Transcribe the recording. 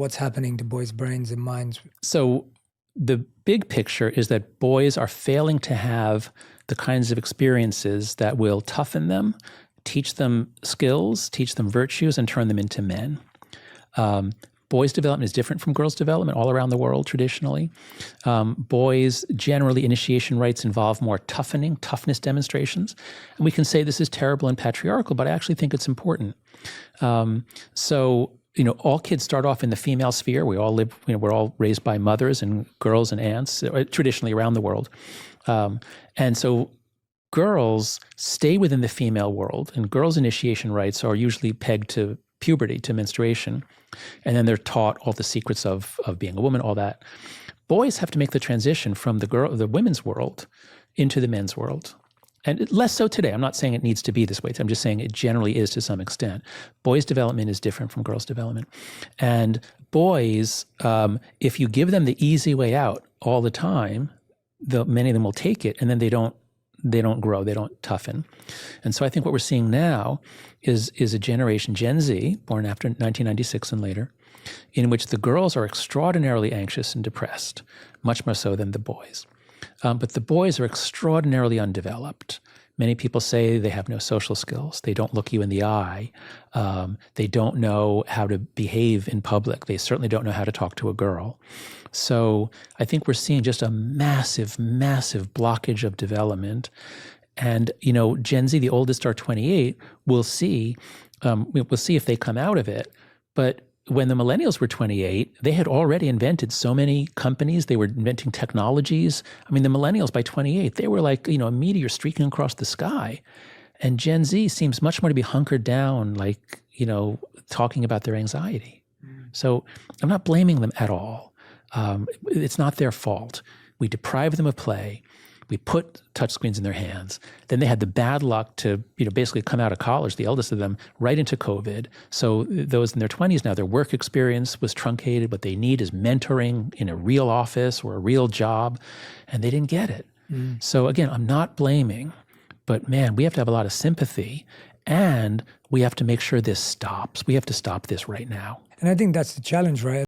What's happening to boys' brains and minds? So the big picture is that boys are failing to have the kinds of experiences that will toughen them, teach them skills, teach them virtues, and turn them into men. Boys' development is different from girls' development all around the world traditionally. Boys, generally, initiation rites involve more toughness demonstrations. And we can say this is terrible and patriarchal, but I actually think it's important. All kids start off in the female sphere. We all live, we're all raised by mothers and girls and aunts, traditionally around the world. And so girls stay within the female world, and girls' initiation rites are usually pegged to puberty, to menstruation. And then they're taught all the secrets of being a woman, all that. Boys have to make the transition from the women's world into the men's world. And less so today. I'm not saying it needs to be this way. I'm just saying it generally is to some extent. Boys' development is different from girls' development. And boys, if you give them the easy way out all the time, many of them will take it, and then they don't grow, they don't toughen. And so I think what we're seeing now is a generation, Gen Z, born after 1996 and later, in which the girls are extraordinarily anxious and depressed, much more so than the boys. But the boys are extraordinarily undeveloped. Many people say they have no social skills. They don't look you in the eye. They don't know how to behave in public. They certainly don't know how to talk to a girl. So I think we're seeing just a massive, massive blockage of development. And, Gen Z, the oldest, are 28. We'll see if they come out of it. But when the millennials were 28, they had already invented so many companies. They were inventing technologies. I mean, the millennials by 28, they were like, a meteor streaking across the sky. And Gen Z seems much more to be hunkered down, like, talking about their anxiety. So I'm not blaming them at all. It's not their fault. We deprive them of play. We put touchscreens in their hands. Then they had the bad luck to, basically come out of college, the eldest of them, right into COVID. So those in their 20s now, their work experience was truncated. What they need is mentoring in a real office or a real job, and they didn't get it. So again, I'm not blaming, but man, we have to have a lot of sympathy, and we have to make sure this stops. We have to stop this right now. And I think that's the challenge, right?